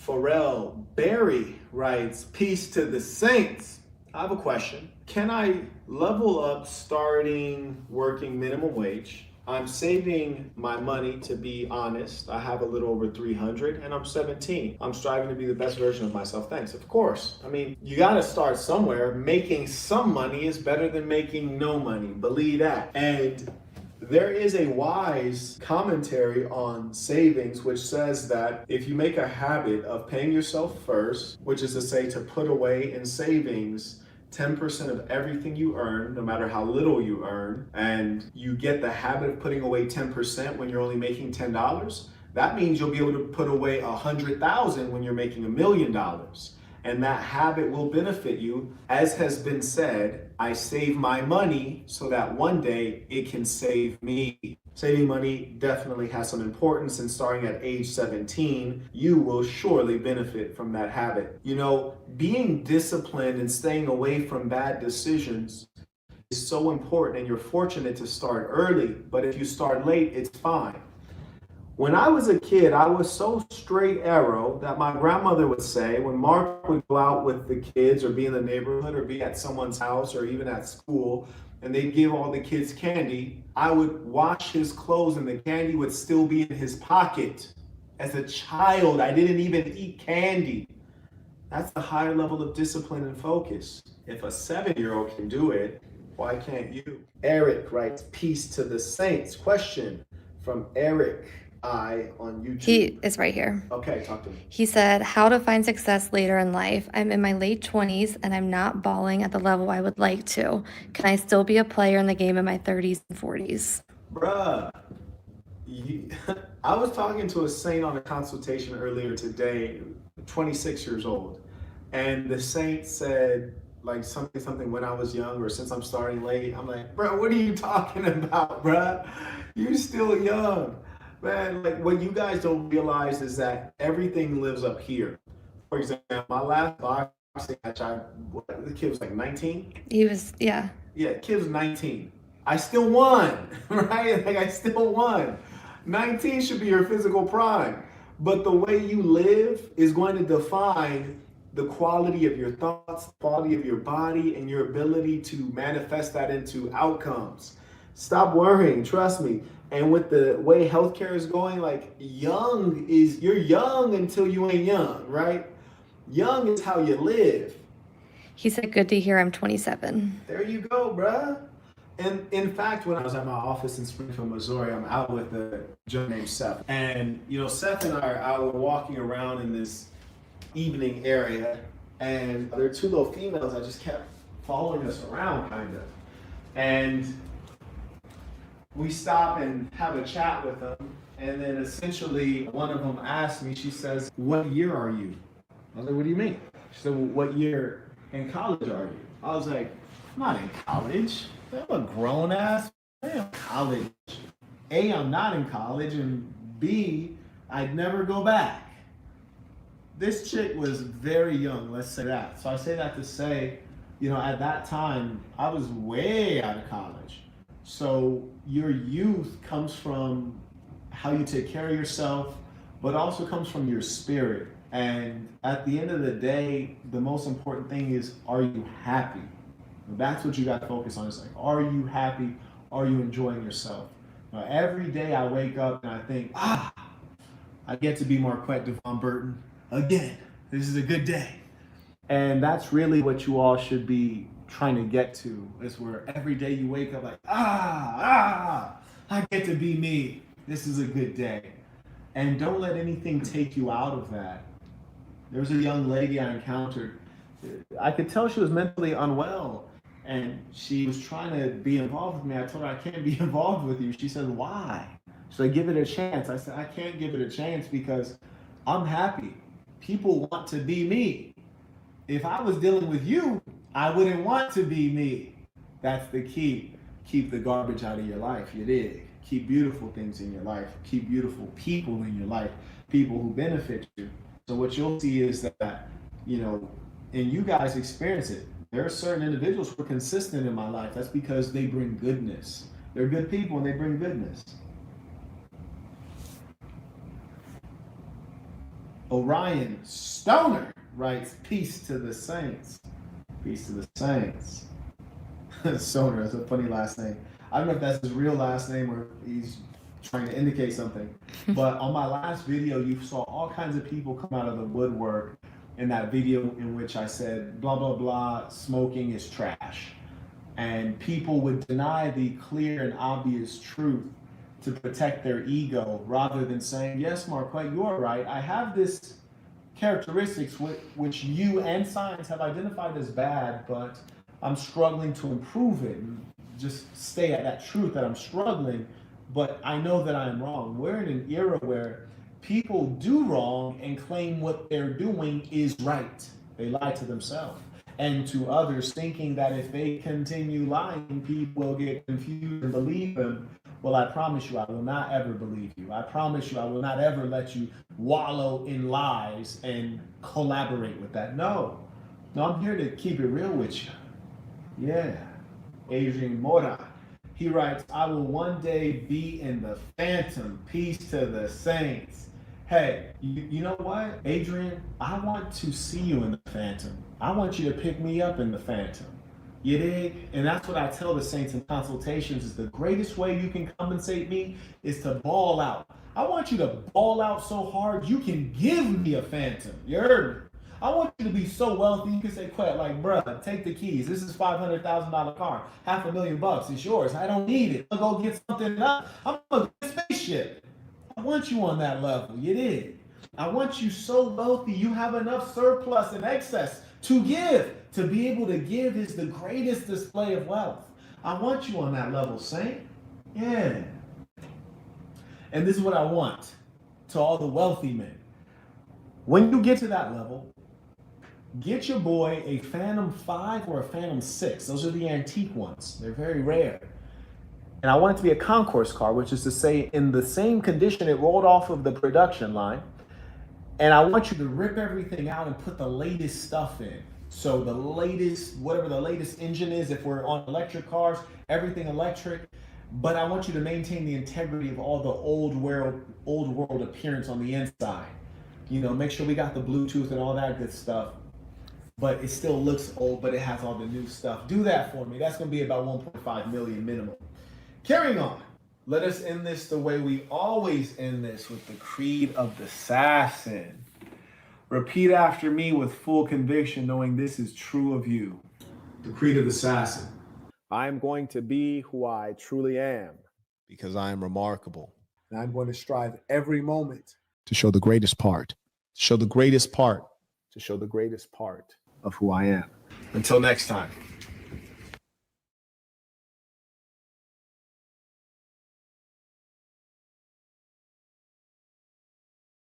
Pharrell Berry writes, peace to the saints. I have a question. Can I level up starting working minimum wage? I'm saving my money, to be honest. I have a little over 300 and I'm 17. I'm striving to be the best version of myself. Thanks. Of course. I mean, you got to start somewhere. Making some money is better than making no money. Believe that. And there is a wise commentary on savings which says that if you make a habit of paying yourself first, which is to say to put away in savings 10% of everything you earn, no matter how little you earn, and you get the habit of putting away 10% when you're only making $10, that means you'll be able to put away 100,000 when you're making $1 million. And that habit will benefit you. As has been said, I save my money so that one day it can save me. Saving money definitely has some importance, and starting at age 17, you will surely benefit from that habit. You know, being disciplined and staying away from bad decisions is so important, and you're fortunate to start early, but if you start late, it's fine. When I was a kid, I was so straight arrow that my grandmother would say, when Mark would go out with the kids or be in the neighborhood or be at someone's house or even at school, and they'd give all the kids candy, I would wash his clothes and the candy would still be in his pocket. As a child, I didn't even eat candy. That's a higher level of discipline and focus. If a 7-year-old can do it, why can't you? Eric writes, peace to the saints. Question from Eric on YouTube. He is right here. Okay, talk to me. He said, how to find success later in life. I'm in my late 20s and I'm not balling at the level I would like to. Can I still be a player in the game in my 30s and 40s? Bruh, I was talking to a saint on a consultation earlier today, 26 years old. And the saint said, like something when I was young or since I'm starting late. I'm like, bro, what are you talking about, bruh? You're still young. Man, like what you guys don't realize is that everything lives up here. For example, my last boxing match, the kid was like 19. He was, yeah. Yeah, kid was 19. I still won, right? Like I still won. 19 should be your physical prime. But the way you live is going to define the quality of your thoughts, the quality of your body, and your ability to manifest that into outcomes. Stop worrying, trust me. And with the way healthcare is going, like you're young until you ain't young, right? Young is how you live. He said, good to hear I'm 27. There you go, bruh. And in fact, when I was at my office in Springfield, Missouri, I'm out with a gentleman named Seth. And, you know, Seth and I are out walking around in this evening area, and there are two little females that just kept following us around, kind of. And we stop and have a chat with them, and then essentially one of them asked me, she says, what year are you? I was like, what do you mean? She said, well, what year in college are you? I was like, I'm not in college. I'm a grown ass. I'm in college. A, I'm not in college, and B, I'd never go back. This chick was very young, let's say that. So I say that to say, you know, at that time, I was way out of college. So your youth comes from how you take care of yourself, but also comes from your spirit. And at the end of the day, the most important thing is, are you happy? That's what you got to focus on. It's like, are you happy? Are you enjoying yourself? Now, every day I wake up and I think, I get to be Marquett Devon Burton again. This is a good day. And that's really what you all should be trying to get to, is where every day you wake up like, I get to be me. This is a good day. And don't let anything take you out of that. There was a young lady I encountered. I could tell she was mentally unwell, and she was trying to be involved with me. I told her, I can't be involved with you. She said, why? She said, give it a chance. I said, I can't give it a chance because I'm happy. People want to be me. If I was dealing with you, I wouldn't want to be me. That's the key. Keep the garbage out of your life, you dig? Keep beautiful things in your life. Keep beautiful people in your life, people who benefit you. So what you'll see is that, you know, and you guys experience it. There are certain individuals who are consistent in my life. That's because they bring goodness. They're good people and they bring goodness. Orion Stoner writes, peace to the saints. Peace to the saints. Stoner is a funny last name. I don't know if that's his real last name or he's trying to indicate something. But on my last video, you saw all kinds of people come out of the woodwork in that video in which I said, blah, blah, blah, smoking is trash. And people would deny the clear and obvious truth to protect their ego rather than saying, yes, Marquett, you're right. I have this characteristics which you and science have identified as bad, but I'm struggling to improve it and just stay at that truth that I'm struggling, but I know that I am wrong. We're in an era where people do wrong and claim what they're doing is right. They lie to themselves and to others, thinking that if they continue lying, people will get confused and believe them. Well, I promise you, I will not ever believe you. I promise you, I will not ever let you wallow in lies and collaborate with that. No, I'm here to keep it real with you. Yeah. Adrian Mora, he writes, I will one day be in the phantom. Peace to the saints. Hey, you know what, Adrian? I want to see you in the phantom. I want you to pick me up in the phantom. You dig? And that's what I tell the saints in consultations is the greatest way you can compensate me is to ball out. I want you to ball out so hard you can give me a phantom. You heard me? I want you to be so wealthy you can say, Quet, like, bruh, take the keys. This is $500,000 car. $500,000. It's yours. I don't need it. I'll go get something else. I'm going to get a spaceship. I want you on that level. You did. I want you so wealthy you have enough surplus and excess to give. To be able to give is the greatest display of wealth. I want you on that level, saint. Yeah. And this is what I want to all the wealthy men. When you get to that level, get your boy a Phantom 5 or a Phantom 6. Those are the antique ones. They're very rare. And I want it to be a concourse car, which is to say in the same condition it rolled off of the production line. And I want you to rip everything out and put the latest stuff in. So the latest, whatever the latest engine is, if we're on electric cars, everything electric. But I want you to maintain the integrity of all the old world appearance on the inside. You know, make sure we got the Bluetooth and all that good stuff. But it still looks old, but it has all the new stuff. Do that for me. That's going to be about 1.5 million minimum. Carrying on. Let us end this the way we always end this, with the creed of the assassin. Repeat after me with full conviction, knowing this is true of you. The creed of the assassin. I am going to be who I truly am, because I am remarkable. And I'm going to strive every moment to show the greatest part, to show the greatest part of who I am. Until next time.